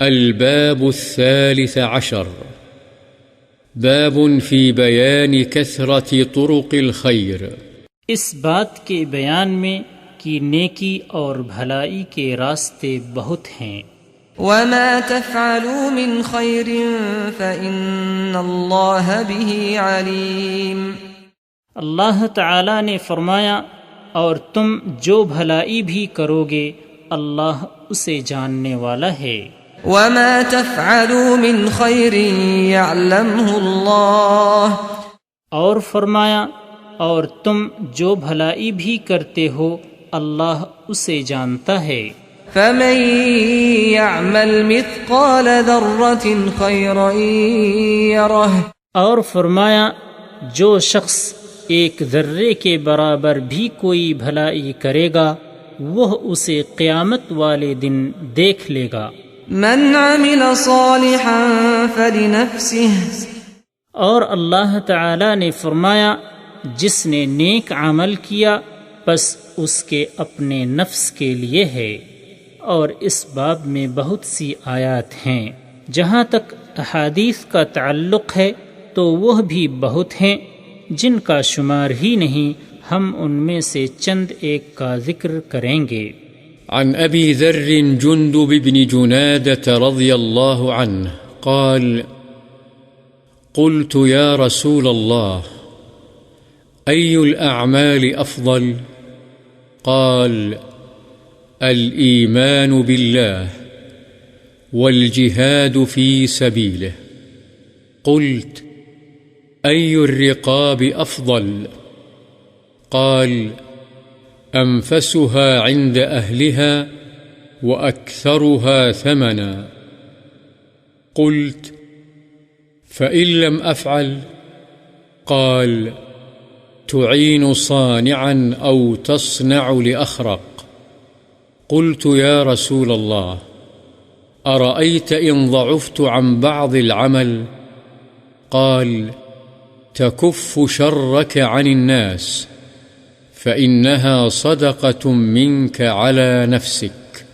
الباب 13 باب في بيان كثرة طرق الخير. اس بات کے بیان میں کہ نیکی اور بھلائی کے راستے بہت ہیں. وما تفعلوا من خير فإن الله به عليم. اللہ تعالی نے فرمایا اور تم جو بھلائی بھی کرو گے اللہ اسے جاننے والا ہے. وما تفعلوا من خير يعلمه الله. اور فرمایا اور تم جو بھلائی بھی کرتے ہو اللہ اسے جانتا ہے. فمن يعمل مثقال ذرة خيرا يره. اور فرمایا جو شخص ایک ذرے کے برابر بھی کوئی بھلائی کرے گا وہ اسے قیامت والے دن دیکھ لے گا. من عمل صالحا فلنفسه. اور اللہ تعالی نے فرمایا جس نے نیک عمل کیا بس اس کے اپنے نفس کے لیے ہے. اور اس باب میں بہت سی آیات ہیں. جہاں تک احادیث کا تعلق ہے تو وہ بھی بہت ہیں جن کا شمار ہی نہیں. ہم ان میں سے چند ایک کا ذکر کریں گے. عن أبي ذر جندب بن جنادة رضي الله عنه قال قلت يا رسول الله أي الأعمال أفضل؟ قال الإيمان بالله والجهاد في سبيله. قلت أي الرقاب أفضل؟ قال أنفسها عند أهلها وأكثرها ثمنا. قلت فإن لم أفعل؟ قال تعين صانعا أو تصنع لأخرق. قلت يا رسول الله أرأيت إن ضعفت عن بعض العمل؟ قال تكف شرك عن الناس فإنها صدقة منك على نفسك.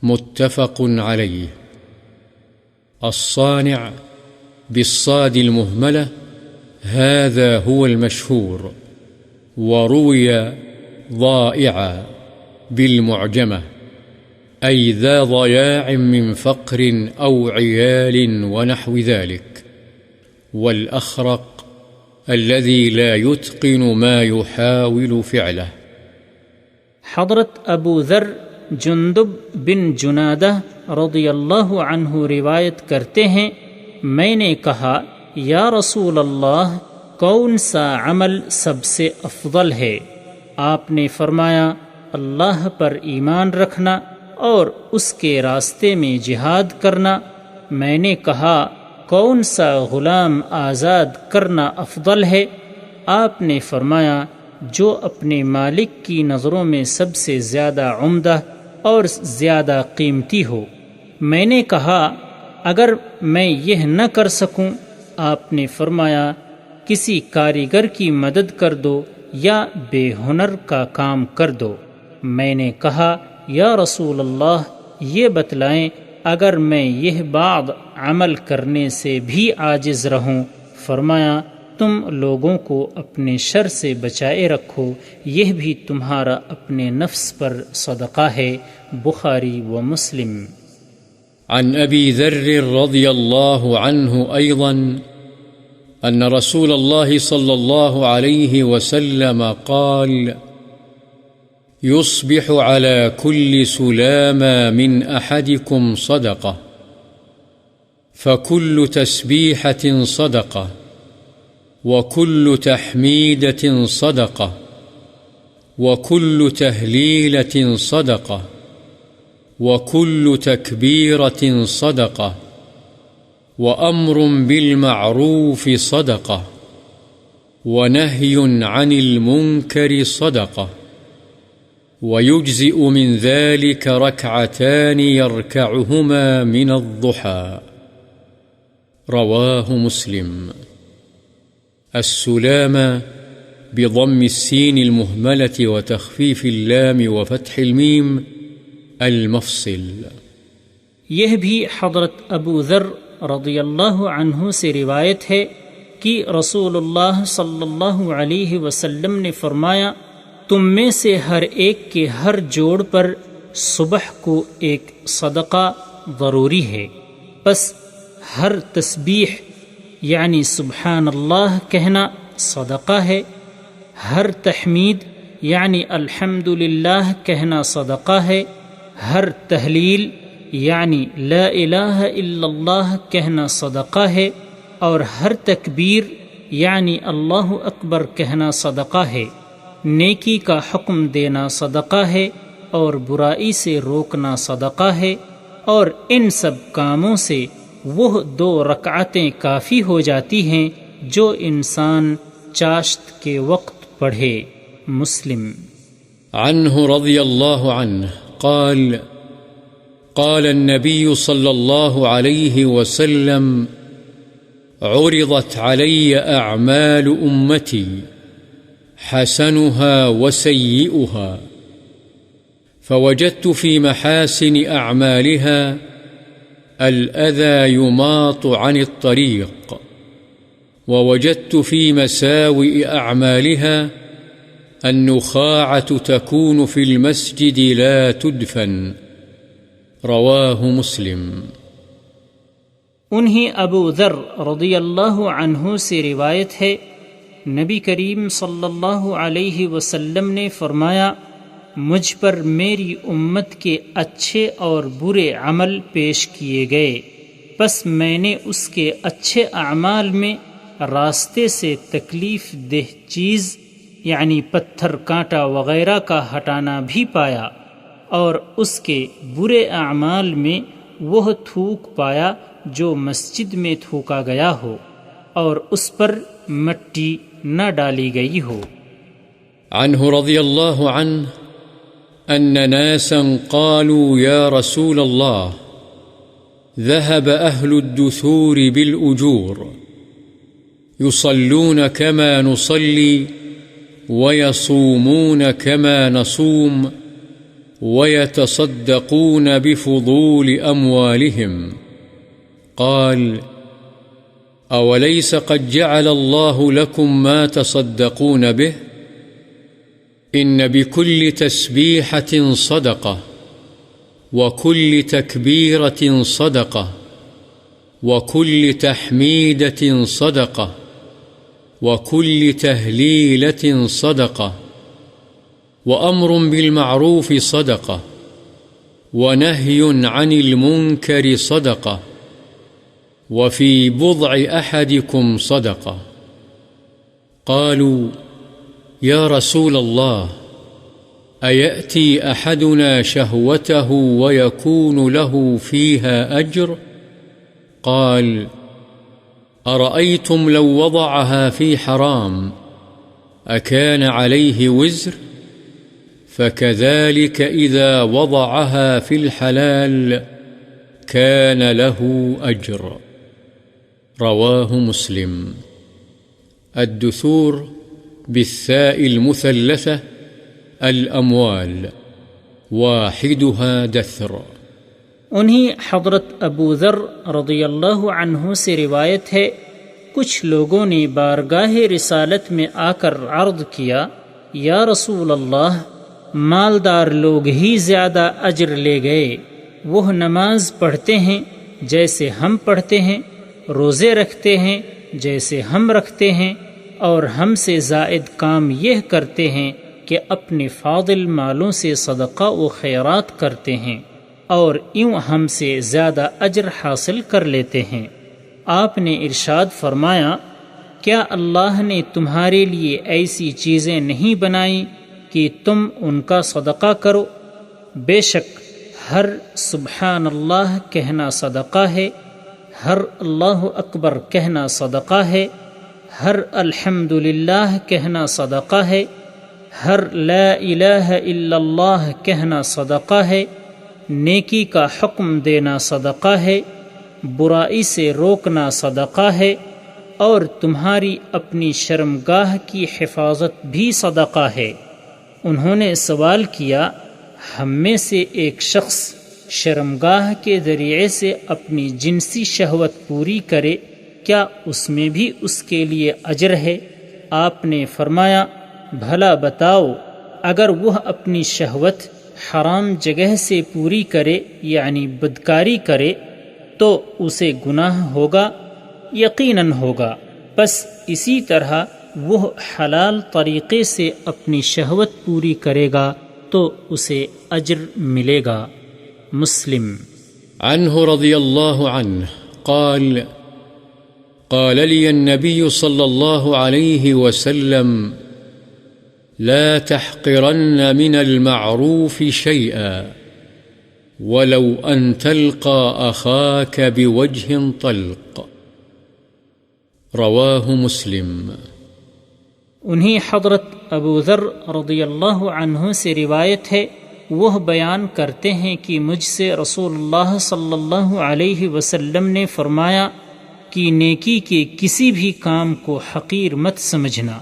متفق عليه. الصانع بالصاد المهملة هذا هو المشهور، وروي ضائعا بالمعجمة أي ذا ضياع من فقر أو عيال ونحو ذلك. والأخرق الذي لا يتقن ما يحاول فعله. حضرت ابو ذر جندب بن جنادہ رضی اللہ عنہ روایت کرتے ہیں میں نے کہا یا رسول اللہ کون سا عمل سب سے افضل ہے؟ آپ نے فرمایا اللہ پر ایمان رکھنا اور اس کے راستے میں جہاد کرنا. میں نے کہا کون سا غلام آزاد کرنا افضل ہے؟ آپ نے فرمایا جو اپنے مالک کی نظروں میں سب سے زیادہ عمدہ اور زیادہ قیمتی ہو. میں نے کہا اگر میں یہ نہ کر سکوں؟ آپ نے فرمایا کسی کاریگر کی مدد کر دو یا بے ہنر کا کام کر دو. میں نے کہا یا رسول اللہ یہ بتلائیں اگر میں یہ بعض عمل کرنے سے بھی عاجز رہوں؟ فرمایا تم لوگوں کو اپنے شر سے بچائے رکھو یہ بھی تمہارا اپنے نفس پر صدقہ ہے. بخاری و مسلم. عن أبي ذر رضي الله عنه أيضا أن رسول الله صلى الله عليه وسلم قال يصبح على كل سلامة من أحدكم صدقة فكل تسبيحة صدقة وكل تحميدة صدقة وكل تهليلة صدقة وكل تكبيرة صدقة وأمر بالمعروف صدقة ونهي عن المنكر صدقة ويجزئ من ذلك ركعتان يركعهما من الضحى. رواه مسلم. السلامة بضم السين المهملة وتخفيف اللام وفتح الميم المفصل. یہ بھی حضرت ابو ذر رضی اللہ عنہ سے روایت ہے کہ رسول اللہ صلی اللہ علیہ وسلم نے فرمایا، تم میں سے ہر ایک کے ہر جوڑ پر صبح کو ایک صدقہ ضروری ہے، پس ہر تسبیح یعنی سبحان اللہ کہنا صدقہ ہے، ہر تحمید یعنی الحمدللہ کہنا صدقہ ہے، ہر تہلیل یعنی لا الہ الا اللہ کہنا صدقہ ہے، اور ہر تکبیر یعنی اللہ اکبر کہنا صدقہ ہے۔ نیکی کا حکم دینا صدقہ ہے اور برائی سے روکنا صدقہ ہے، اور ان سب کاموں سے وہ 2 رکعتیں کافی ہو جاتی ہیں جو انسان چاشت کے وقت پڑھے۔ مسلم۔ عنه رضي الله عنه قال: قال النبي صلى الله عليه وسلم: عرضت علي أعمال أمتي حسنها وسيئها، فوجدت في محاسن أعمالها الأذى يماط عن الطريق، ووجدت في مساوئ أعمالها النخاعة تكون في المسجد لا تدفن۔ رواه مسلم۔ انہیں ابو ذر رضی اللہ عنہ سے روایت ہے، نبی کریم صلی اللہ علیہ وسلم نے فرمایا، مجھ پر میری امت کے اچھے اور برے عمل پیش کیے گئے، پس میں نے اس کے اچھے اعمال میں راستے سے تکلیف دہ چیز یعنی پتھر کانٹا وغیرہ کا ہٹانا بھی پایا، اور اس کے برے اعمال میں وہ تھوک پایا جو مسجد میں تھوکا گیا ہو اور اس پر مٹی نہ ڈالی گئی ہو۔ عنہ رضی اللہ عنہ أن ناسا قالوا يا رسول الله ذهب أهل الدثور بالأجور يصلون كما نصلي ويصومون كما نصوم ويتصدقون بفضول أموالهم، قال: أوليس قد جعل الله لكم ما تصدقون به؟ إن بكل تسبيحة صدقة، وكل تكبيرة صدقة، وكل تحميدة صدقة، وكل تهليلة صدقة، وأمر بالمعروف صدقة، ونهي عن المنكر صدقة، وفي بضع أحدكم صدقة۔ قالوا: يا رسول الله، أيأتي أحدنا شهوته ويكون له فيها أجر؟ قال: أرأيتم لو وضعها في حرام أكان عليه وزر؟ فكذلك إذا وضعها في الحلال كان له أجر۔ رواه مسلم۔ الدثور بالثاء المثلثة الأموال، واحدها دثر۔ انہیں حضرت ابو ذر رضی اللہ عنہ سے روایت ہے، کچھ لوگوں نے بارگاہ رسالت میں آ کر عرض کیا، یا رسول اللہ، مالدار لوگ ہی زیادہ اجر لے گئے، وہ نماز پڑھتے ہیں جیسے ہم پڑھتے ہیں، روزے رکھتے ہیں جیسے ہم رکھتے ہیں، اور ہم سے زائد کام یہ کرتے ہیں کہ اپنے فاضل مالوں سے صدقہ و خیرات کرتے ہیں، اور یوں ہم سے زیادہ اجر حاصل کر لیتے ہیں۔ آپ نے ارشاد فرمایا، کیا اللہ نے تمہارے لیے ایسی چیزیں نہیں بنائیں کہ تم ان کا صدقہ کرو؟ بے شک ہر سبحان اللہ کہنا صدقہ ہے، ہر اللہ اکبر کہنا صدقہ ہے، ہر الحمدللہ کہنا صدقہ ہے، ہر لا الہ الا اللہ کہنا صدقہ ہے، نیکی کا حکم دینا صدقہ ہے، برائی سے روکنا صدقہ ہے، اور تمہاری اپنی شرمگاہ کی حفاظت بھی صدقہ ہے۔ انہوں نے سوال کیا، ہم میں سے ایک شخص شرمگاہ کے ذریعے سے اپنی جنسی شہوت پوری کرے کیا اس میں بھی اس کے لیے اجر ہے؟ آپ نے فرمایا بھلا بتاؤ، اگر وہ اپنی شہوت حرام جگہ سے پوری کرے یعنی بدکاری کرے تو اسے گناہ ہوگا؟ یقیناً ہوگا۔ بس اسی طرح وہ حلال طریقے سے اپنی شہوت پوری کرے گا تو اسے اجر ملے گا۔ مسلم۔ عنه رضي الله عنه قال قال لي النبي صلى الله عليه وسلم لا تحقرن من المعروف شيئا ولو أن تلقى أخاك بوجه طلق رواه مسلم۔ انہی حضرت ابو ذر رضی اللہ عنہ سے روایت ہے، وہ بیان کرتے ہیں کہ مجھ سے رسول اللہ صلی اللہ علیہ وسلم نے فرمایا کہ نیکی کے کسی بھی کام کو حقیر مت سمجھنا،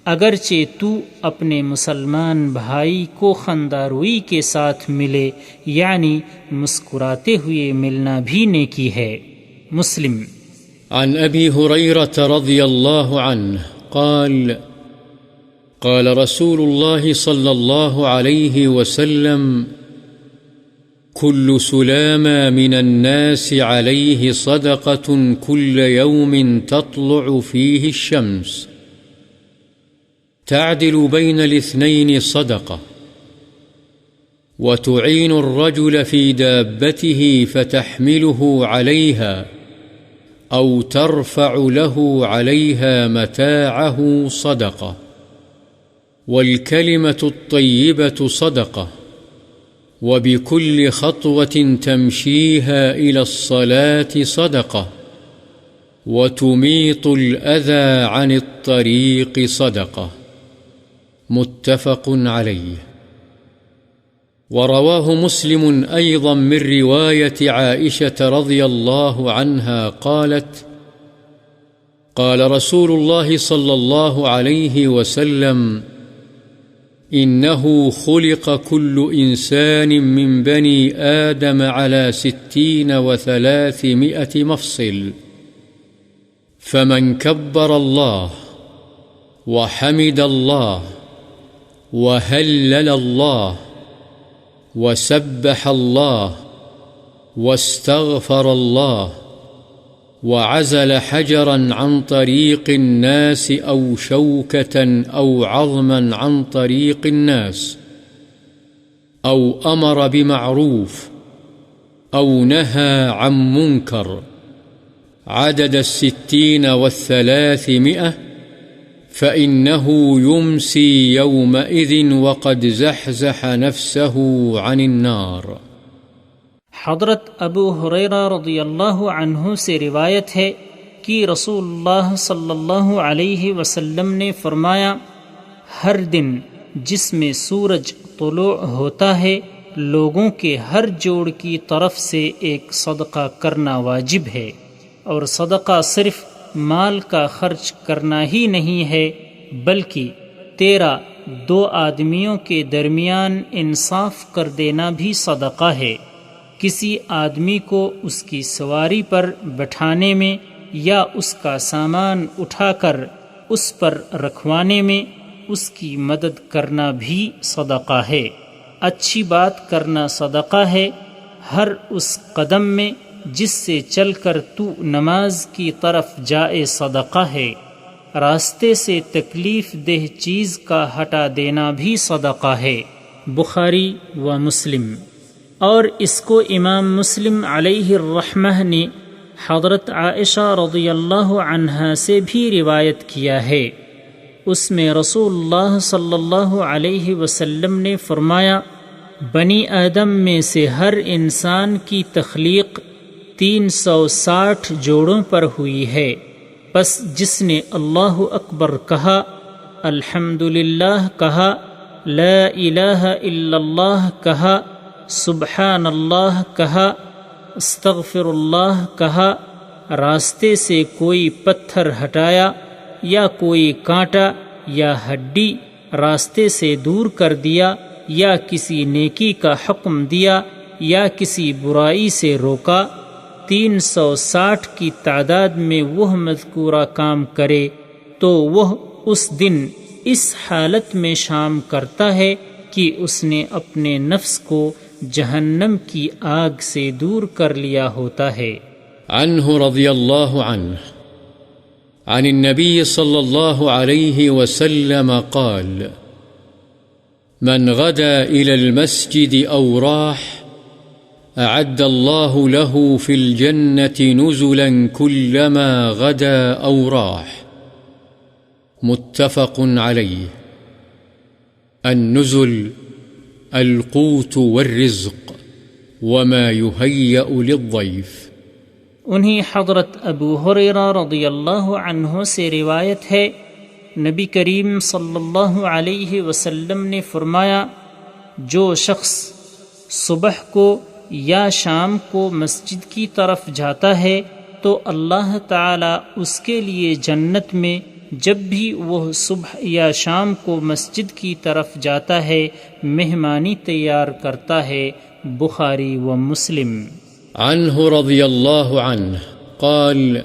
اگرچہ تو اپنے مسلمان بھائی کو خنداروئی کے ساتھ ملے، یعنی مسکراتے ہوئے ملنا بھی نیکی ہے۔ مسلم۔ عن أبي هريرة رضي الله عنه قال قال رسول الله صلى الله عليه وسلم كل سلامة من الناس عليه صدقة كل يوم تطلع فيه الشمس تعدل بين الاثنين صدقة وتعين الرجل في دابته فتحمله عليها أو ترفع له عليها متاعه صدقة والكلمة الطيبة صدقة وبكل خطوة تمشيها إلى الصلاة صدقة وتميط الأذى عن الطريق صدقة متفق عليه۔ ورواه مسلم أيضا من رواية عائشة رضي الله عنها قالت قال رسول الله صلى الله عليه وسلم إنه خلق كل إنسان من بني آدم على 60 و300 مفصل فمن كبر الله وحمد الله وهلل الله وسبح الله واستغفر الله وعزل حجرا عن طريق الناس أو شوكة أو عظما عن طريق الناس أو أمر بمعروف أو نهى عن منكر عدد 60 و300 فإنه يمسي يومئذ وقد زحزح نفسه عن النار۔ حضرت ابو ہریرہ رضی اللہ عنہ سے روایت ہے کہ رسول اللہ صلی اللہ علیہ وسلم نے فرمایا، ہر دن جس میں سورج طلوع ہوتا ہے لوگوں کے ہر جوڑ کی طرف سے ایک صدقہ کرنا واجب ہے، اور صدقہ صرف مال کا خرچ کرنا ہی نہیں ہے بلکہ تیرا 2 آدمیوں کے درمیان انصاف کر دینا بھی صدقہ ہے۔ کسی آدمی کو اس کی سواری پر بٹھانے میں یا اس کا سامان اٹھا کر اس پر رکھوانے میں اس کی مدد کرنا بھی صدقہ ہے۔ اچھی بات کرنا صدقہ ہے۔ ہر اس قدم میں جس سے چل کر تو نماز کی طرف جائے صدقہ ہے۔ راستے سے تکلیف دہ چیز کا ہٹا دینا بھی صدقہ ہے۔ بخاری و مسلم۔ اور اس کو امام مسلم علیہ الرحمہ نے حضرت عائشہ رضی اللہ عنہا سے بھی روایت کیا ہے۔ اس میں رسول اللہ صلی اللہ علیہ وسلم نے فرمایا، بنی آدم میں سے ہر انسان کی تخلیق 360 جوڑوں پر ہوئی ہے، پس جس نے اللہ اکبر کہا، الحمدللہ کہا، لا الہ الا اللہ کہا، سبحان اللہ کہا، استغفر اللہ کہا، راستے سے کوئی پتھر ہٹایا یا کوئی کانٹا یا ہڈی راستے سے دور کر دیا یا کسی نیکی کا حکم دیا یا کسی برائی سے روکا، 360 کی تعداد میں وہ مذکورہ کام کرے تو وہ اس دن اس حالت میں شام کرتا ہے کہ اس نے اپنے نفس کو جہنم کی آگ سے دور کر لیا ہوتا ہے۔ عنہ رضی اللہ عنہ عن النبي صلى الله عليه وسلم قال: من غدا إلى المسجد أو راح أعد الله له في الجنة نزلا كلما غدا أو راح. متفق عليه. النزل القوت والرزق وما يهيأ للضيف. انہیں حضرت ابو ہریرہ رضی اللہ عنہ سے روایت ہے، نبی کریم صلی اللہ علیہ وسلم نے فرمایا، جو شخص صبح کو یا شام کو مسجد کی طرف جاتا ہے تو اللہ تعالی اس کے لیے جنت میں جب بھی وہ صبح یا شام کو مسجد کی طرف جاتا ہے مہمانی تیار کرتا ہے۔ بخاری و مسلم۔ عنه رضي الله عنه قال: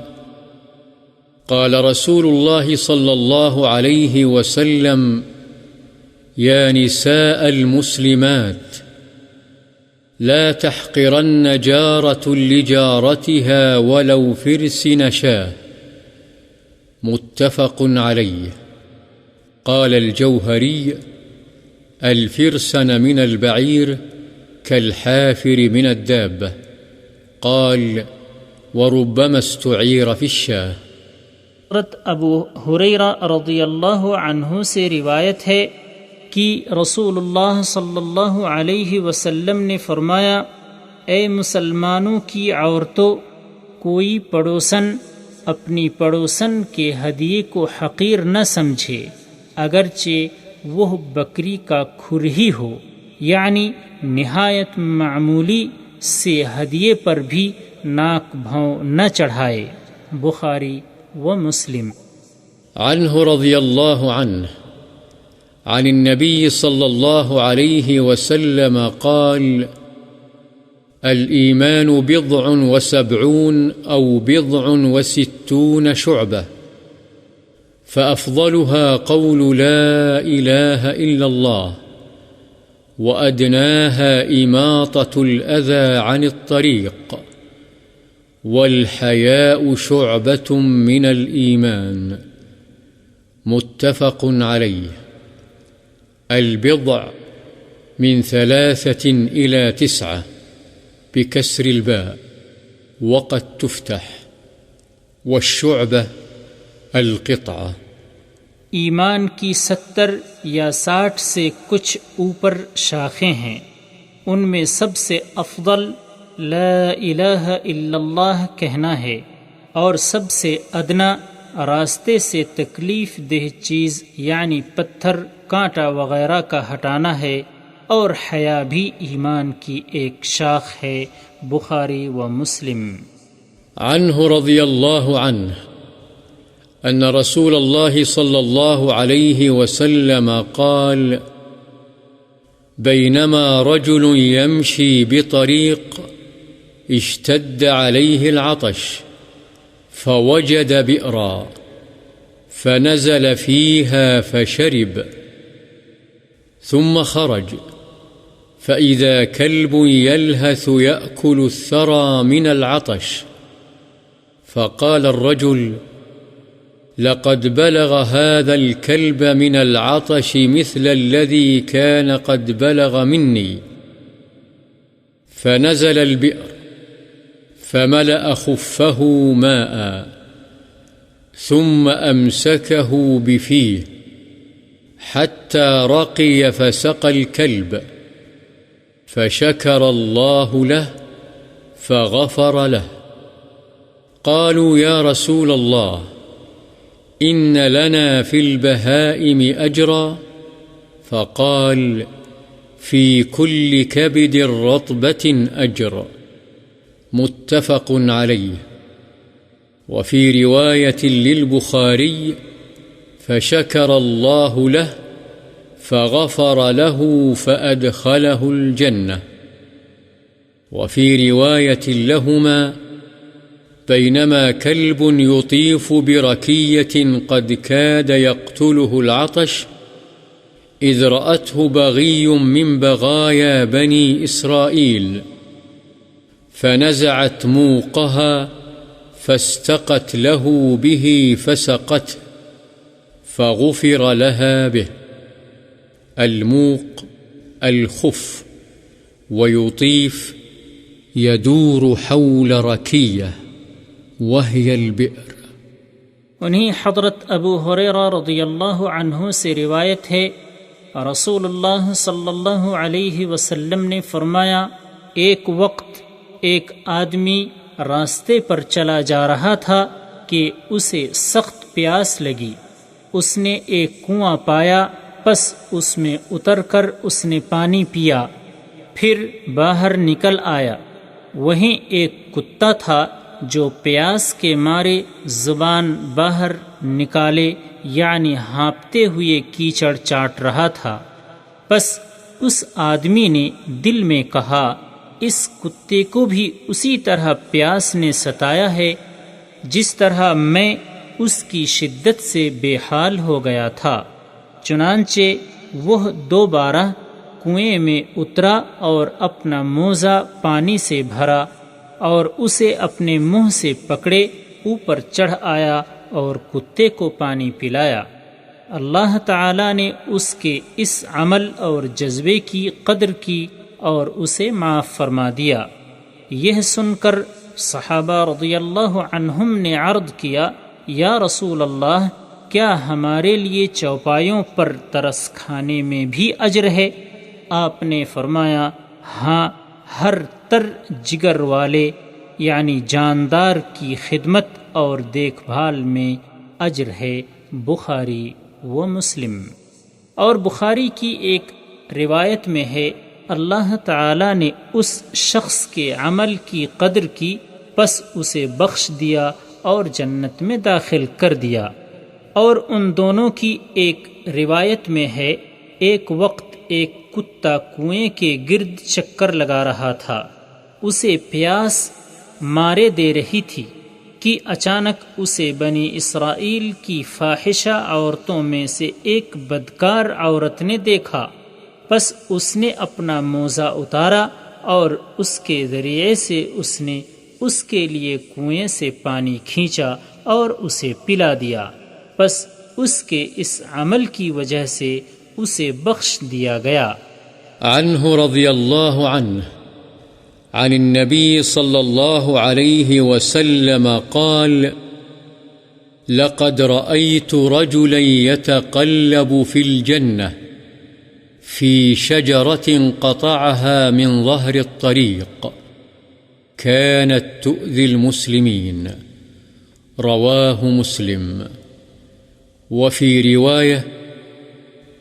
قال رسول الله صلى الله عليه وسلم: يا نساء المسلمات لا تحقرن جارة لجارتها ولو فرس نشاه. متفق عليه. قال الجوهري: الفرسن من البعير كالحافر من الدابة. قال: وربما استعير في الشاه. حضرت ابو ہریرہ رضی اللہ عنہ سے روایت ہے کہ رسول اللہ صلی اللہ علیہ وسلم نے فرمایا، اے مسلمانوں کی عورتوں، کوئی پڑوسن اپنی پڑوسن کے ہدیے کو حقیر نہ سمجھے، اگرچہ وہ بکری کا کھر ہی ہو، یعنی نہایت معمولی سے ہدیے پر بھی ناک بھوں نہ چڑھائے۔ بخاری و مسلم۔ عنه رضی اللہ عنہ عن النبي صلى الله عليه وسلم قال: الإيمان 70 أو 60 شعبة، فأفضلها قول لا إله إلا الله، وأدناها إماطة الأذى عن الطريق، والحياء شعبة من الإيمان. متفق عليه. البضع من 3 إلى 9 بكسر الباء، وقد تفتح، والشعبة القطعة. ایمان کی 70 یا 60 سے کچھ اوپر شاخیں ہیں، ان میں سب سے افضل لا الہ الا اللہ کہنا ہے، اور سب سے ادنا راستے سے تکلیف دہ چیز یعنی پتھر، کانٹا وغیرہ کا ہٹانا ہے، اور حیا بھی ایمان کی ایک شاخ ہے۔ بخاری و مسلم۔ عنه رضی اللہ عنہ أن رسول الله صلى الله عليه وسلم قال: بينما رجل يمشي بطريق اشتد عليه العطش فوجد بئرا فنزل فيها فشرب، ثم خرج فإذا كلب يلهث يأكل الثرى من العطش، فقال الرجل: لقد بلغ هذا الكلب من العطش مثل الذي كان قد بلغ مني، فنزل البئر فملأ خفه ماء ثم أمسكه بفيه حتى رقي فسقى الكلب، فشكر الله له فغفر له. قالوا: يا رسول الله، إن لنا في البهائم أجرا؟ فقال: في كل كبد رطبة أجر. متفق عليه. وفي رواية للبخاري: فشكر الله له فغفر له فأدخله الجنة. وفي رواية لهما: بينما كلب يطيف بركية قد كاد يقتله العطش إذ رأته بغي من بغايا بني إسرائيل فنزعت موقها فاستقت له به فسقته فغفر لها به. الموق الخف، ويطيف يدور حول ركية وهي البئر. انہیں حضرت ابو ہریرہ رضی اللہ عنہ سے روایت ہے، رسول اللہ صلی اللہ علیہ وسلم نے فرمایا، ایک وقت ایک آدمی راستے پر چلا جا رہا تھا کہ اسے سخت پیاس لگی۔ اس نے ایک کنواں پایا، پس اس میں اتر کر اس نے پانی پیا، پھر باہر نکل آیا۔ وہیں ایک کتا تھا جو پیاس کے مارے زبان باہر نکالے یعنی ہانپتے ہوئے کیچڑ چاٹ رہا تھا۔ پس اس آدمی نے دل میں کہا، اس کتے کو بھی اسی طرح پیاس نے ستایا ہے جس طرح میں اس کی شدت سے بے حال ہو گیا تھا۔ چنانچہ وہ دوبارہ کنویں میں اترا اور اپنا موزہ پانی سے بھرا اور اسے اپنے منہ سے پکڑے اوپر چڑھ آیا اور کتے کو پانی پلایا۔ اللہ تعالی نے اس کے اس عمل اور جذبے کی قدر کی اور اسے معاف فرما دیا۔ یہ سن کر صحابہ رضی اللہ عنہم نے عرض کیا، یا رسول اللہ، کیا ہمارے لیے چوپایوں پر ترس کھانے میں بھی اجر ہے؟ آپ نے فرمایا، ہاں، ہر تر جگر والے یعنی جاندار کی خدمت اور دیکھ بھال میں اجر ہے۔ بخاری و مسلم۔ اور بخاری کی ایک روایت میں ہے، اللہ تعالی نے اس شخص کے عمل کی قدر کی، پس اسے بخش دیا اور جنت میں داخل کر دیا۔ اور ان دونوں کی ایک روایت میں ہے، ایک وقت ایک کتا کنویں کے گرد چکر لگا رہا تھا، اسے پیاس مارے دے رہی تھی کہ اچانک اسے بنی اسرائیل کی فاحشہ عورتوں میں سے ایک بدکار عورت نے دیکھا۔ پس اس نے اپنا موزہ اتارا اور اس کے ذریعے سے اس نے اس کے لیے کنویں سے پانی کھینچا اور اسے پلا دیا۔ پس اس کے اس عمل کی وجہ سے اسے بخش دیا گیا۔ عنہ رضی اللہ عنہ عن النبي صلى الله عليه وسلم قال: لقد رأيت رجلا يتقلب في الجنة في شجرة قطعها من ظهر الطريق كانت تؤذي المسلمين. رواه مسلم. وفي رواية: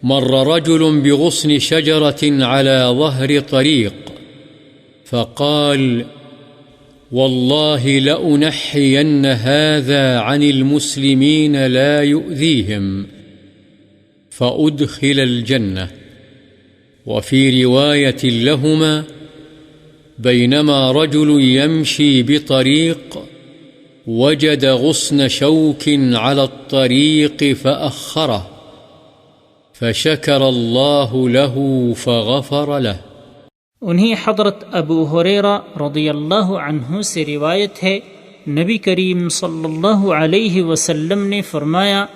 مر رجل بغصن شجرة على ظهر طريق فقال: والله لأنحين هذا عن المسلمين لا يؤذيهم، فأدخل الجنة. وفي رواية لهما: بينما رجل يمشي بطريق وجد غصن شوك على الطريق فأخره فشكر الله له فغفر له. انہیں حضرت ابو ہریرہ رضی اللہ عنہ سے روایت ہے، نبی کریم صلی اللہ علیہ وسلم نے فرمایا،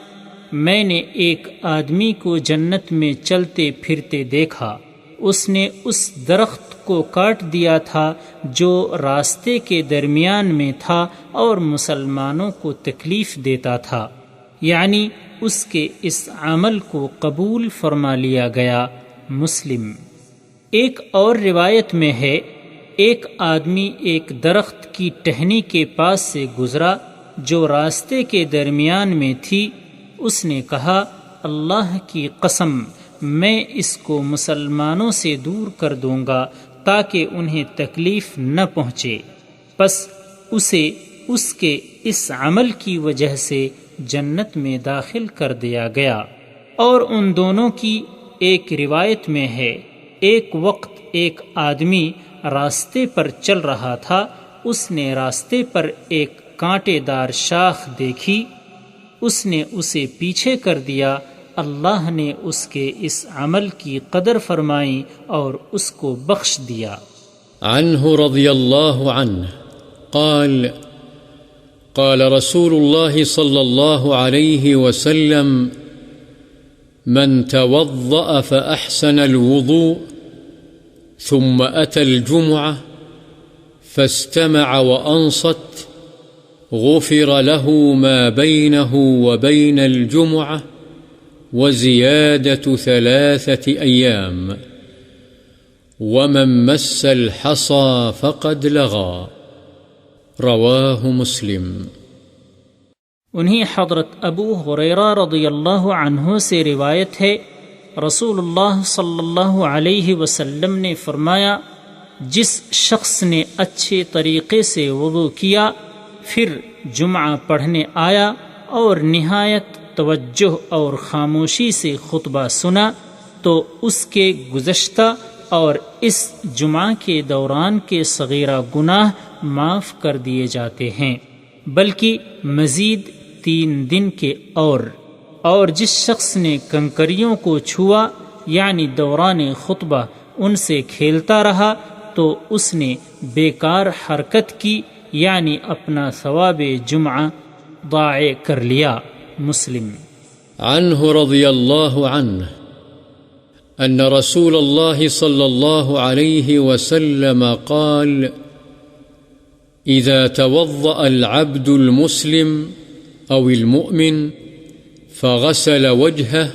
میں نے ایک آدمی کو جنت میں چلتے پھرتے دیکھا، اس نے اس درخت کو کاٹ دیا تھا جو راستے کے درمیان میں تھا اور مسلمانوں کو تکلیف دیتا تھا، یعنی اس کے اس عمل کو قبول فرما لیا گیا۔ مسلم۔ ایک اور روایت میں ہے، ایک آدمی ایک درخت کی ٹہنی کے پاس سے گزرا جو راستے کے درمیان میں تھی، اس نے کہا، اللہ کی قسم، میں اس کو مسلمانوں سے دور کر دوں گا تاکہ انہیں تکلیف نہ پہنچے۔ پس اسے اس کے اس عمل کی وجہ سے جنت میں داخل کر دیا گیا۔ اور ان دونوں کی ایک روایت میں ہے، ایک وقت ایک آدمی راستے پر چل رہا تھا، اس نے راستے پر ایک کانٹے دار شاخ دیکھی، اس نے اسے پیچھے کر دیا، اللہ نے اس کے اس عمل کی قدر فرمائی اور اس کو بخش دیا۔ عنہ رضی اللہ عنہ قال قال رسول الله صلى الله عليه وسلم من توضأ فأحسن الوضوء ثم أتى الجمعة فاستمع وأنصت غفر له ما بينه وبين الجمعة وزيادة 3 أيام ومن مس الحصى فقد لغى رواہ مسلم۔ انہیں حضرت ابو ہریرہ رضی اللہ عنہ سے روایت ہے، رسول اللہ صلی اللہ علیہ وسلم نے فرمایا، جس شخص نے اچھے طریقے سے وضو کیا، پھر جمعہ پڑھنے آیا اور نہایت توجہ اور خاموشی سے خطبہ سنا، تو اس کے گزشتہ اور اس جمعہ کے دوران کے صغیرہ گناہ معاف کر دیے جاتے ہیں، بلکہ مزید 3 دن کے اور جس شخص نے کنکریوں کو چھوا یعنی دوران خطبہ ان سے کھیلتا رہا تو اس نے بیکار حرکت کی یعنی اپنا ثواب جمعہ ضائع کر لیا۔ مسلم۔ عنہ رضی اللہ عنہ أن رسول الله صلى الله عليه وسلم قال إذا توضأ العبد المسلم أو المؤمن فغسل وجهه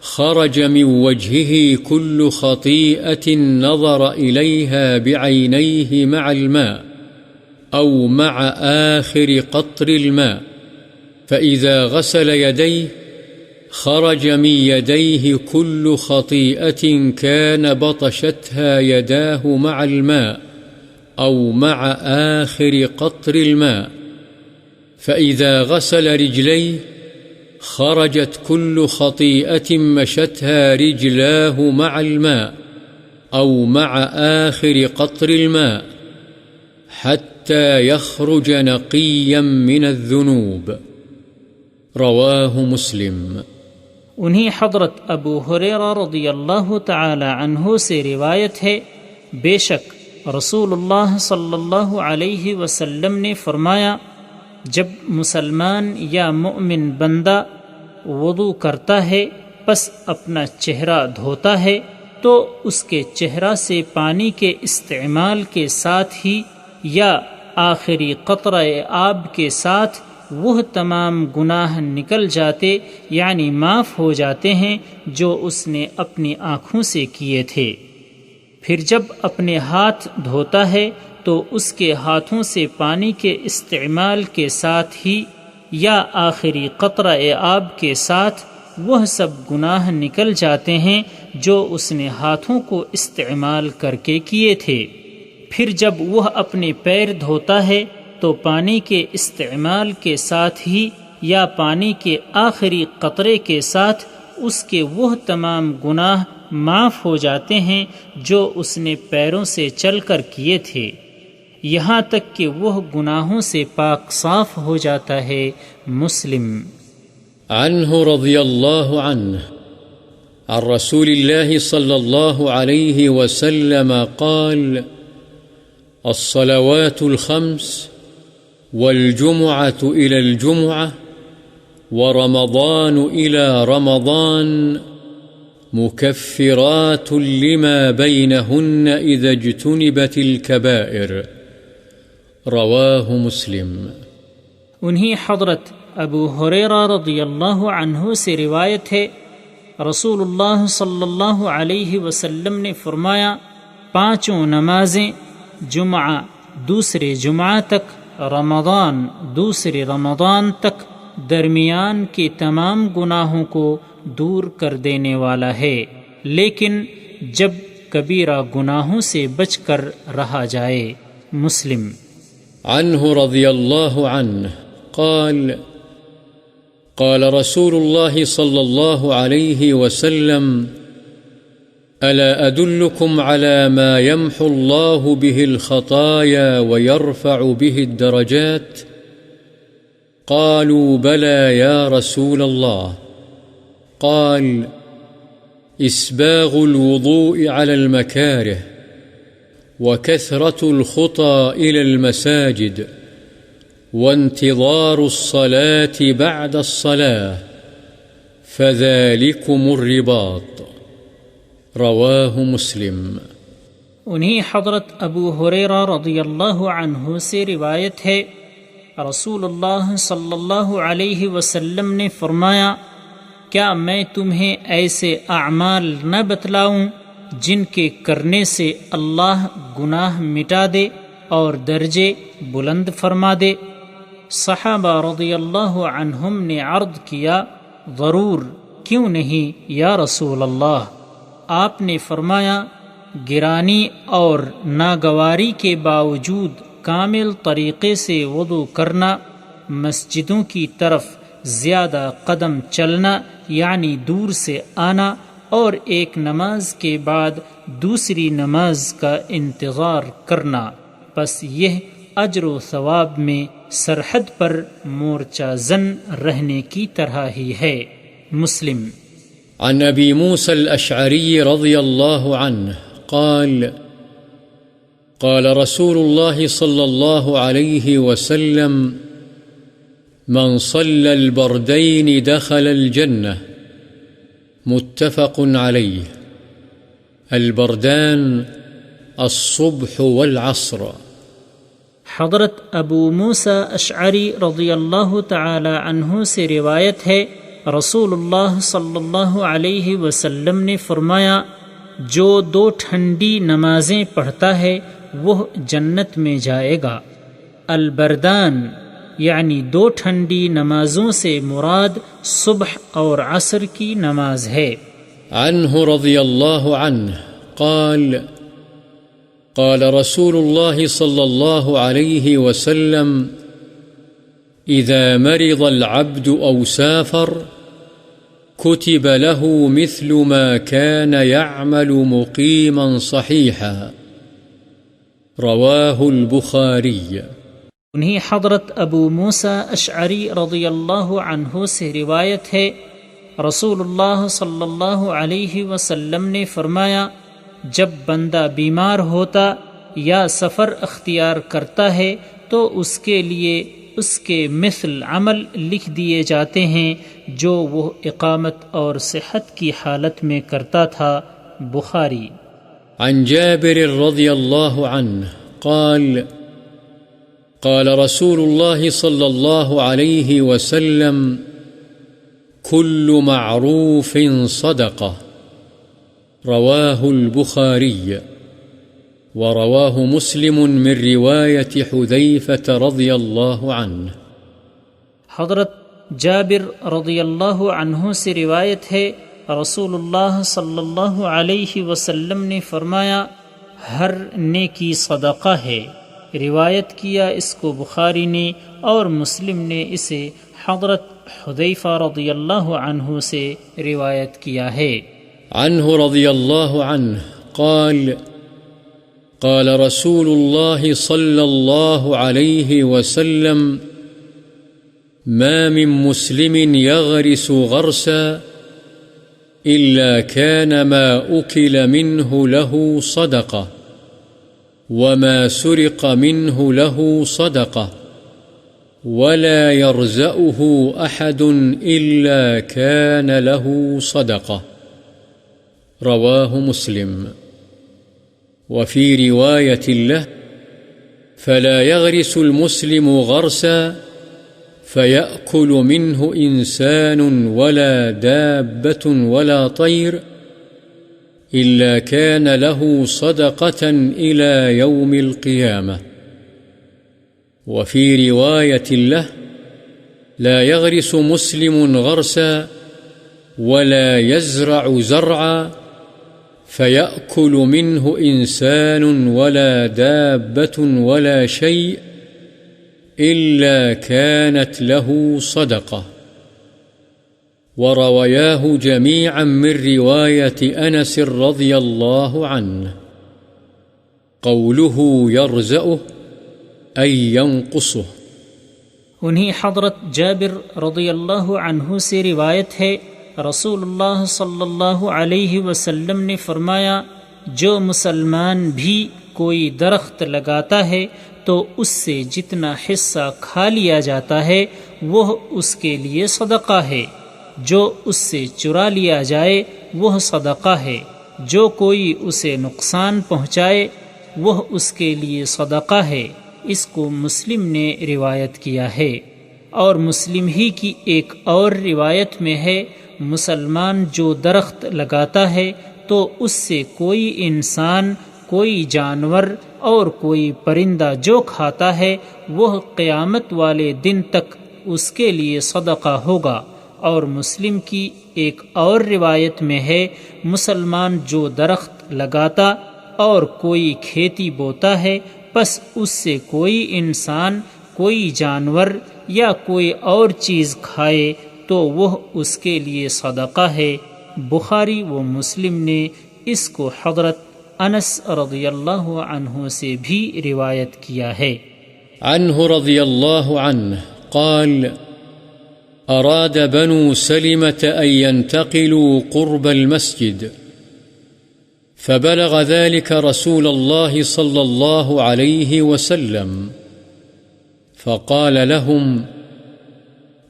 خرج من وجهه كل خطيئة نظر إليها بعينيه مع الماء أو مع آخر قطر الماء، فإذا غسل يديه خرج من يديه كل خطيئة كان بطشتها يداه مع الماء أو مع آخر قطر الماء، فإذا غسل رجليه خرجت كل خطيئة مشتها رجلاه مع الماء أو مع آخر قطر الماء حتى يخرج نقيا من الذنوب رواہ مسلم۔ انہیں حضرت ابو ہریرہ رضی اللہ تعالی عنہ سے روایت ہے، بے شک رسول اللہ صلی اللہ علیہ وسلم نے فرمایا، جب مسلمان یا مؤمن بندہ وضو کرتا ہے پس اپنا چہرہ دھوتا ہے تو اس کے چہرہ سے پانی کے استعمال کے ساتھ ہی یا آخری قطرہ آب کے ساتھ وہ تمام گناہ نکل جاتے یعنی معاف ہو جاتے ہیں جو اس نے اپنی آنکھوں سے کیے تھے۔ پھر جب اپنے ہاتھ دھوتا ہے تو اس کے ہاتھوں سے پانی کے استعمال کے ساتھ ہی یا آخری قطرہ آب کے ساتھ وہ سب گناہ نکل جاتے ہیں جو اس نے ہاتھوں کو استعمال کر کے کیے تھے۔ پھر جب وہ اپنے پیر دھوتا ہے تو پانی کے استعمال کے ساتھ ہی یا پانی کے آخری قطرے کے ساتھ اس کے وہ تمام گناہ معاف ہو جاتے ہیں جو اس نے پیروں سے چل کر کیے تھے، یہاں تک کہ وہ گناہوں سے پاک صاف ہو جاتا ہے۔ مسلم۔ عنہ رضی اللہ عنہ عن رسول اللہ صلی اللہ علیہ وسلم قال الصلوات الخمس والجمعة إلى الجمعة ورمضان إلى رمضان مكفرات لما بينهن إذا اجتنبت الكبائر رواہ مسلم۔ انہیں حضرت ابو ہریرہ رضی اللہ عنہ سے روایت ہے، رسول اللہ صلی اللہ علیہ وسلم نے فرمایا، 5 نمازیں، جمعہ دوسرے جمعہ تک، رمضان دوسرے رمضان تک، درمیان کے تمام گناہوں کو دور کر دینے والا ہے، لیکن جب کبیرہ گناہوں سے بچ کر رہا جائے۔ مسلم۔ عنہ رضی اللہ عنہ قال قال رسول الله صلى الله عليه وسلم ألا أدلكم على ما يمحو الله به الخطايا ويرفع به الدرجات؟ قالوا بلى يا رسول الله. قال: إسباغ الوضوء على المكاره، وكثرة الخطى إلى المساجد، وانتظار الصلاة بعد الصلاة، فذلكم الرباط. رواه مسلم. انہیں حضرت ابو ہریرہ رضی اللہ عنہ سے روایت ہے، رسول اللہ صلی اللہ علیہ وسلم نے فرمایا، کیا میں تمہیں ایسے اعمال نہ بتلاؤں جن کے کرنے سے اللہ گناہ مٹا دے اور درجے بلند فرما دے؟ صحابہ رضی اللہ عنہم نے عرض کیا، ضرور، کیوں نہیں یا رسول اللہ؟ آپ نے فرمایا، گرانی اور ناگواری کے باوجود کامل طریقے سے وضو کرنا، مسجدوں کی طرف زیادہ قدم چلنا یعنی دور سے آنا، اور ایک نماز کے بعد دوسری نماز کا انتظار کرنا، پس یہ اجر و ثواب میں سرحد پر مورچہ زن رہنے کی طرح ہی ہے۔ مسلم۔ عن أبي موسى الأشعري رضي الله عنه قال: قال رسول الله صلى الله عليه وسلم: من صلى البردين دخل الجنة. متفق عليه. البردان الصبح والعصر۔ حضرت ابو موسیٰ اشعری رضی اللہ تعالی عنہ سے روایت ہے، رسول اللہ صلی اللہ علیہ وسلم نے فرمایا، جو 2 ٹھنڈی نمازیں پڑھتا ہے وہ جنت میں جائے گا۔ البردان یعنی 2 ٹھنڈی نمازوں سے مراد صبح اور عصر کی نماز ہے۔ عنہ رضی اللہ عنہ قال: قال رسول الله صلى الله عليه وسلم: إذا مرض العبد أو سافر كتب له مثل ما كان يعمل مقيما صحيحا۔ رواه البخاري۔ انہیں حضرت ابو موسیٰ اشعری رضی اللہ عنہ سے روایت ہے، رسول اللہ صلی اللہ علیہ وسلم نے فرمایا، جب بندہ بیمار ہوتا یا سفر اختیار کرتا ہے تو اس کے لیے اس کے مثل عمل لکھ دیے جاتے ہیں جو وہ اقامت اور صحت کی حالت میں کرتا تھا۔ بخاری۔ عن جابر رضی اللہ عنہ قال: قال رسول الله صلى الله عليه وسلم: كل معروف صدقة۔ رواه البخاري، ورواه مسلم من رواية حذيفة رضي الله عنه۔ حضرت جابر رضی اللہ عنہ سے روایت ہے، رسول اللہ صلی اللہ علیہ وسلم نے فرمایا، ہر نیکی صدقہ ہے۔ روایت کیا اس کو بخاری نے، اور مسلم نے اسے حضرت حذیفہ رضی اللہ عنہ سے روایت کیا ہے۔ عنہ رضی اللہ عنہ قال: قال رسول الله صلى الله عليه وسلم: ما من مسلم يغرس غرسا إلا كان ما أكل منه له صدقة، وما سرق منه له صدقة، ولا يرزأه أحد إلا كان له صدقة۔ رواه مسلم۔ وفي رواية له: فلا يغرس المسلم غرسا فيأكل منه إنسان ولا دابة ولا طير إلا كان له صدقة إلى يوم القيامة۔ وفي رواية له: لا يغرس مسلم غرسا ولا يزرع زرعا فيأكل منه إنسان ولا دابة ولا شيء إلا كانت له صدقة۔ ورواياه جميعا من رواية أنس رضي الله عنه. قوله يرزأه أي ينقصه. انہی حضرت جابر رضی اللہ عنہ سے روایت ہے، رسول اللہ صلی اللہ علیہ وسلم نے فرمایا، جو مسلمان بھی کوئی درخت لگاتا ہے تو اس سے جتنا حصہ کھا لیا جاتا ہے وہ اس کے لیے صدقہ ہے، جو اس سے چرا لیا جائے وہ صدقہ ہے، جو کوئی اسے نقصان پہنچائے وہ اس کے لیے صدقہ ہے۔ اس کو مسلم نے روایت کیا ہے، اور مسلم ہی کی ایک اور روایت میں ہے، مسلمان جو درخت لگاتا ہے تو اس سے کوئی انسان، کوئی جانور اور کوئی پرندہ جو کھاتا ہے وہ قیامت والے دن تک اس کے لیے صدقہ ہوگا۔ اور مسلم کی ایک اور روایت میں ہے، مسلمان جو درخت لگاتا اور کوئی کھیتی بوتا ہے پس اس سے کوئی انسان، کوئی جانور یا کوئی اور چیز کھائے تو وہ اس کے لیے صدقہ ہے۔ بخاری و مسلم نے اس کو حضرت انس رضی اللہ عنہ سے بھی روایت کیا ہے۔ عنه رضی اللہ عنہ قال: أراد بنو سلمة أن ينتقلوا قرب المسجد، فبلغ ذلك رسول الله صلى الله عليه وسلم، فقال لهم: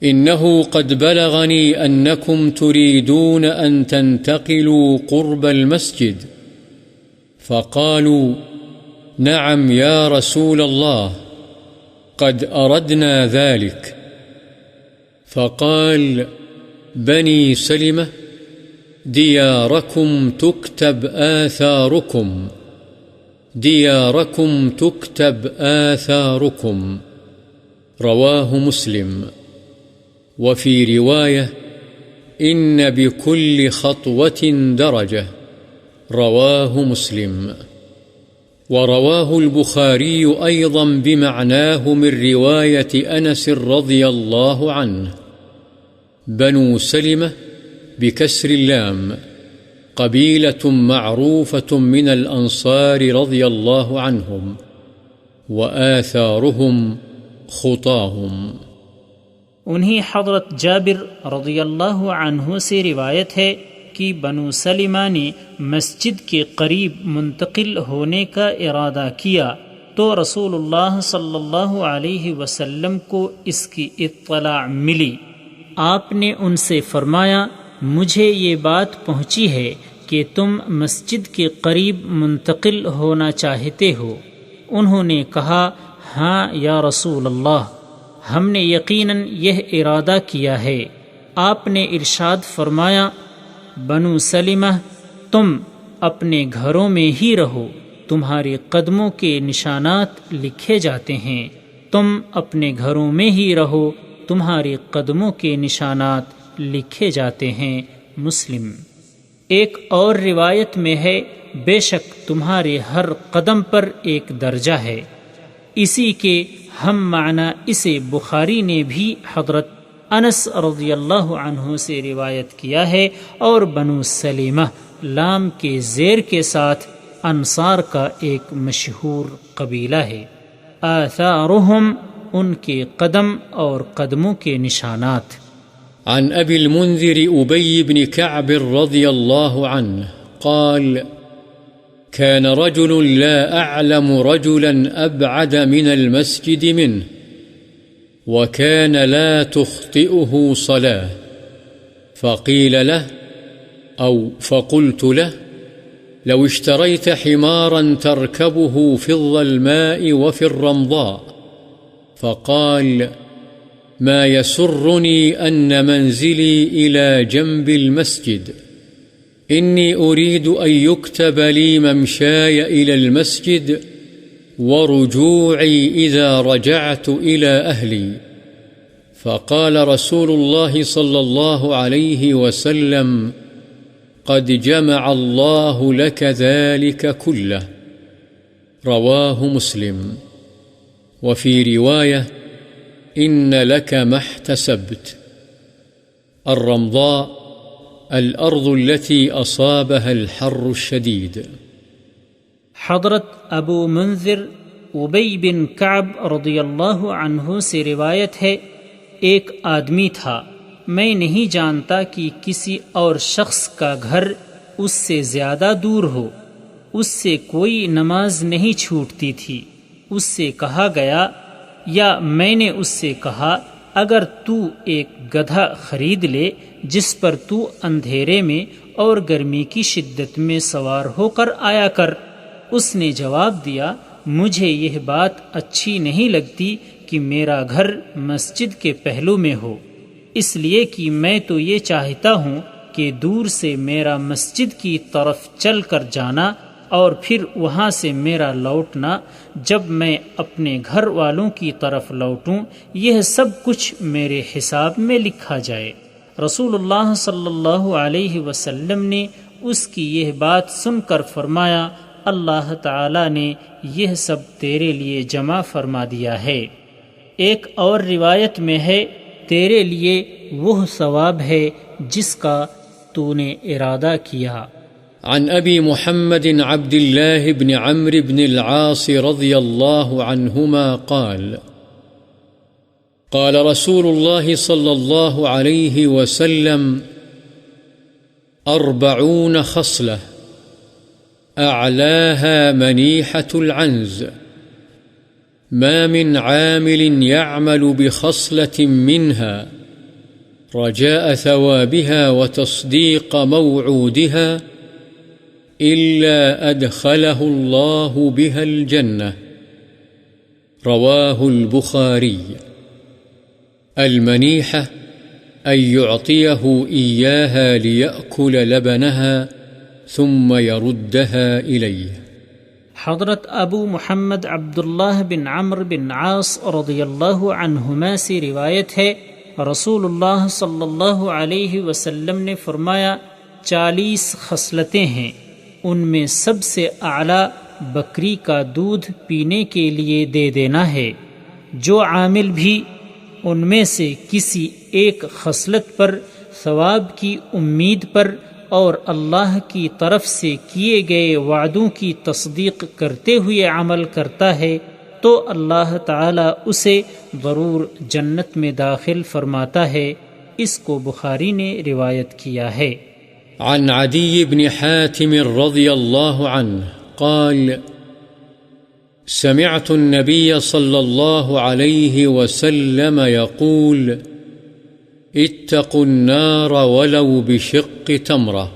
إنه قد بلغني أنكم تريدون أن تنتقلوا قرب المسجد. فقالوا: نعم يا رسول الله، قد أردنا ذلك. فقال: بني سلمة، دياركم تكتب آثاركم، دياركم تكتب آثاركم. رواه مسلم. وفي رواية: إن بكل خطوة درجة. رواه مسلم. ورواه البخاري أيضا بمعناه من رواية أنس رضي الله عنه. بنو سلمة بكسر اللام، قبيلة معروفة من الأنصار رضي الله عنهم، وآثارهم خطاهم. انہی حضرت جابر رضی اللہ عنہ سے روایت ہے کہ بنو سلمہ نے مسجد کے قریب منتقل ہونے کا ارادہ کیا تو رسول اللہ صلی اللہ علیہ وسلم کو اس کی اطلاع ملی۔ آپ نے ان سے فرمایا، مجھے یہ بات پہنچی ہے کہ تم مسجد کے قریب منتقل ہونا چاہتے ہو۔ انہوں نے کہا، ہاں یا رسول اللہ، ہم نے یقیناً یہ ارادہ کیا ہے۔ آپ نے ارشاد فرمایا، بنو سلمہ، تم اپنے گھروں میں ہی رہو، تمہارے قدموں کے نشانات لکھے جاتے ہیں۔ تم اپنے گھروں میں ہی رہو، تمہارے قدموں کے نشانات لکھے جاتے ہیں۔ مسلم۔ ایک اور روایت میں ہے، بے شک تمہارے ہر قدم پر ایک درجہ ہے۔ اسی کے ہم معنی اسے بخاری نے بھی حضرت انس رضی اللہ عنہ سے روایت کیا ہے، اور بنو سلیمہ لام کے زیر کے ساتھ انصار کا ایک مشہور قبیلہ ہے۔ آثارہم، ان کے قدم اور قدموں کے نشانات۔ عن أبي المنذر أبي بن كعب رضي الله عنه قال: كان رجل لا أعلم رجلا أبعد من المسجد منه، وكان لا تخطئه صلاة، فقيل له أو فقلت له: لو اشتريت حمارا تركبه في الظلماء وفي الرمضاء. فقال: ما يسرني أن منزلي إلى جنب المسجد، إني أريد أن يكتب لي ممشاي إلى المسجد ورجوعي إذا رجعت إلى أهلي. فقال رسول الله صلى الله عليه وسلم: قد جمع الله لك ذلك كله. رواه مسلم. وفي رواية: إن لك ما احتسبت. الرمضاء الأرض التي أصابها الحر الشديد. حضرت ابو منذر ابی بن کعب رضی اللہ عنہ سے روایت ہے، ایک آدمی تھا، میں نہیں جانتا کہ کسی اور شخص کا گھر اس سے زیادہ دور ہو، اس سے کوئی نماز نہیں چھوٹتی تھی۔ اس سے کہا گیا، یا میں نے اس سے کہا، اگر تو ایک گدھا خرید لے جس پر تو اندھیرے میں اور گرمی کی شدت میں سوار ہو کر آیا کر۔ اس نے جواب دیا، مجھے یہ بات اچھی نہیں لگتی کہ میرا گھر مسجد کے پہلو میں ہو، اس لیے کہ میں تو یہ چاہتا ہوں کہ دور سے میرا مسجد کی طرف چل کر جانا اور پھر وہاں سے میرا لوٹنا، جب میں اپنے گھر والوں کی طرف لوٹوں یہ سب کچھ میرے حساب میں لکھا جائے۔ رسول اللہ صلی اللہ علیہ وسلم نے اس کی یہ بات سن کر فرمایا، اللہ تعالی نے یہ سب تیرے لیے جمع فرما دیا ہے۔ ایک اور روایت میں ہے، تیرے لیے وہ ثواب ہے جس کا تو نے ارادہ کیا۔ عن أبي محمد عبد الله بن عمرو بن العاص رضي الله عنهما قال: قال رسول الله صلى الله عليه وسلم: 40 خصلة أعلاها منيحة العنز، ما من عامل يعمل بخصلة منها رجاء ثوابها وتصديق موعودها إلا أدخله الله بها الجنة. رواه البخاري. المنيحة أن يعطيه إياها ليأكل لبنها ثم يردها إليه. حضرت ابو محمد عبداللہ بن عمرو بن عاص رضی اللہ عنہما سے روایت ہے، رسول اللہ صلی اللہ علیہ وسلم نے فرمایا، 40 خصلتیں ہیں، ان میں سب سے اعلیٰ بکری کا دودھ پینے کے لیے دے دینا ہے۔ جو عامل بھی ان میں سے کسی ایک خصلت پر ثواب کی امید پر اور اللہ کی طرف سے کیے گئے وعدوں کی تصدیق کرتے ہوئے عمل کرتا ہے تو اللہ تعالی اسے ضرور جنت میں داخل فرماتا ہے۔ اس کو بخاری نے روایت کیا ہے۔ عن عدي بن حاتم رضي الله عنه قال: سمعت النبي صلى الله عليه وسلم يقول: اتقوا النار ولو بشق تمرة.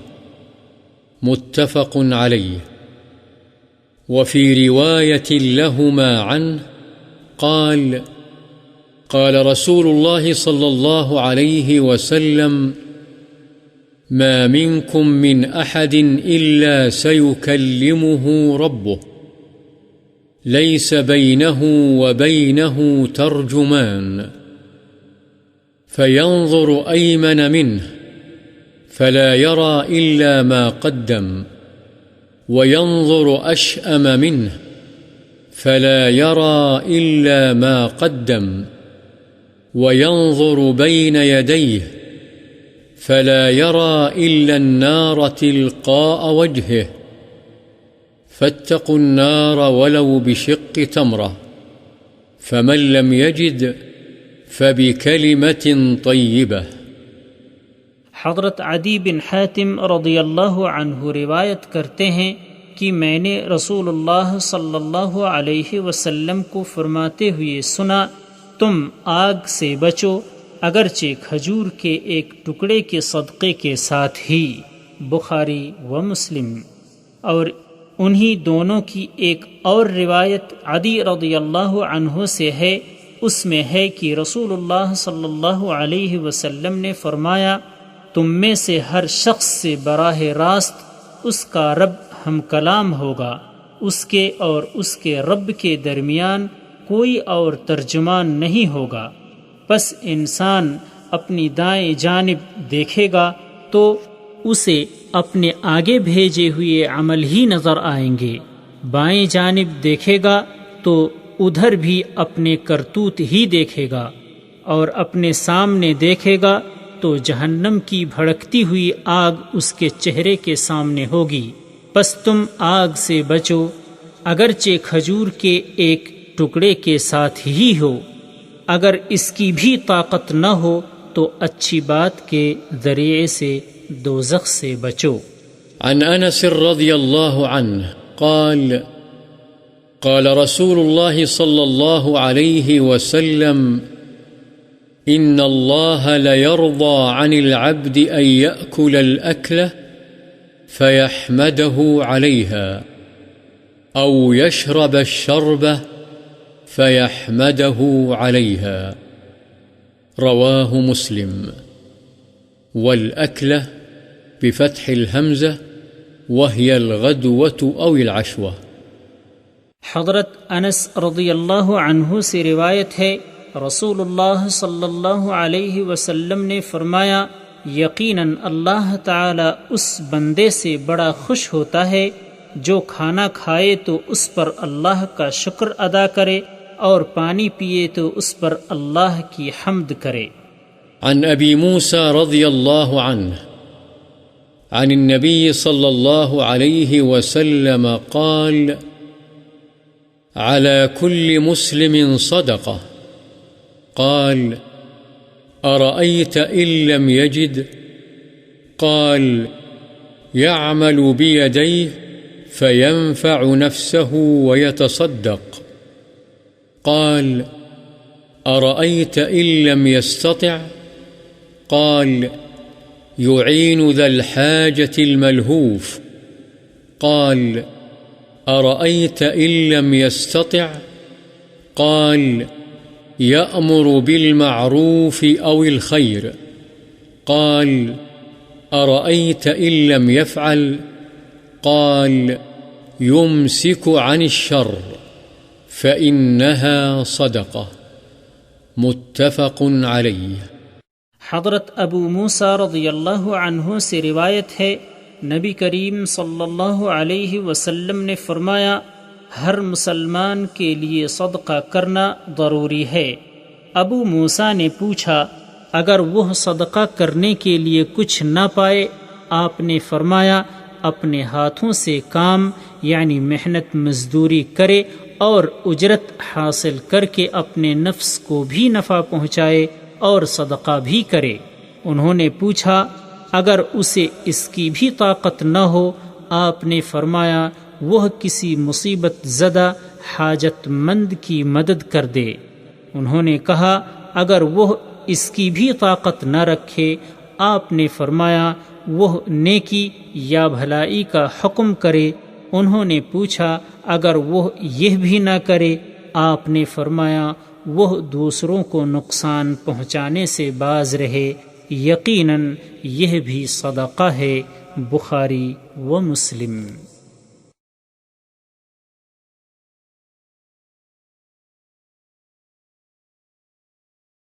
متفق عليه. وفي رواية لهما عنه قال: قال رسول الله صلى الله عليه وسلم: ما منكم من أحد إلا سيكلمه ربه ليس بينه وبينه ترجمان، فينظر أيمن منه فلا يرى إلا ما قدم، وينظر أشأم منه فلا يرى إلا ما قدم، وينظر بين يديه فلا يرى إلا النار تلقاء وجهه. فاتقوا النار ولو بشق تمرة، فمن لم يجد فبكلمة طيبة. حضرت عدی بن حاتم رضی اللہ عنہ روایت کرتے ہیں کہ میں نے رسول اللہ صلی اللہ علیہ وسلم کو فرماتے ہوئے سنا، تم آگ سے بچو اگرچہ کھجور کے ایک ٹکڑے کے صدقے کے ساتھ ہی۔ بخاری و مسلم۔ اور انہی دونوں کی ایک اور روایت عدی رضی اللہ عنہ سے ہے، اس میں ہے کہ رسول اللہ صلی اللہ علیہ وسلم نے فرمایا، تم میں سے ہر شخص سے براہ راست اس کا رب ہم کلام ہوگا، اس کے اور اس کے رب کے درمیان کوئی اور ترجمان نہیں ہوگا۔ پس انسان اپنی دائیں جانب دیکھے گا تو اسے اپنے آگے بھیجے ہوئے عمل ہی نظر آئیں گے، بائیں جانب دیکھے گا تو ادھر بھی اپنے کرتوت ہی دیکھے گا، اور اپنے سامنے دیکھے گا تو جہنم کی بھڑکتی ہوئی آگ اس کے چہرے کے سامنے ہوگی، پس تم آگ سے بچو، اگرچہ کھجور کے ایک ٹکڑے کے ساتھ ہی ہو، اگر اس کی بھی طاقت نہ ہو تو اچھی بات کے ذریعے سے دوزخ سے بچو۔ عن انس رضی اللہ عنہ قال قال رسول الله صلى الله عليه وسلم إن الله ليرضى عن العبد أن يأكل الأكلة فيحمده عليها أو يشرب الشربة فيحمده عليها، رواه مسلم، والأكلة بفتح الهمزة وهي الغدوة أو العشوة۔ حضرت انس رضی اللہ عنہ سے روایت ہے، رسول اللہ صلی اللہ علیہ وسلم نے فرمایا، یقیناً اللہ تعالی اس بندے سے بڑا خوش ہوتا ہے جو کھانا کھائے تو اس پر اللہ کا شکر ادا کرے اور پانی پیے تو اس پر اللہ کی حمد کرے۔ عن ابی موسیٰ رضی اللہ عنہ عن النبی صلی اللہ علیہ وسلم قال على كل مسلم صدقة، قال أرأيت إن لم يجد؟ قال يعمل بيديه فينفع نفسه ويتصدق، قال أرأيت إن لم يستطع؟ قال يعين ذا الحاجة الملهوف، قال أرأيت إن لم يستطع؟ قال يأمر بالمعروف أو الخير، قال أرأيت إن لم يفعل؟ قال يمسك عن الشر فإنها صدقة، متفق عليه۔ حضرت ابو موسیٰ رضی اللہ عنہ سے روایت ہے، نبی کریم صلی اللہ علیہ وسلم نے فرمایا، ہر مسلمان کے لیے صدقہ کرنا ضروری ہے۔ ابو موسیٰ نے پوچھا، اگر وہ صدقہ کرنے کے لیے کچھ نہ پائے؟ آپ نے فرمایا، اپنے ہاتھوں سے کام یعنی محنت مزدوری کرے اور اجرت حاصل کر کے اپنے نفس کو بھی نفع پہنچائے اور صدقہ بھی کرے۔ انہوں نے پوچھا، اگر اسے اس کی بھی طاقت نہ ہو؟ آپ نے فرمایا، وہ کسی مصیبت زدہ حاجت مند کی مدد کر دے۔ انہوں نے کہا، اگر وہ اس کی بھی طاقت نہ رکھے؟ آپ نے فرمایا، وہ نیکی یا بھلائی کا حکم کرے۔ انہوں نے پوچھا، اگر وہ یہ بھی نہ کرے؟ آپ نے فرمایا، وہ دوسروں کو نقصان پہنچانے سے باز رہے، یقیناً یہ بھی صدقہ ہے۔ بخاری و مسلم۔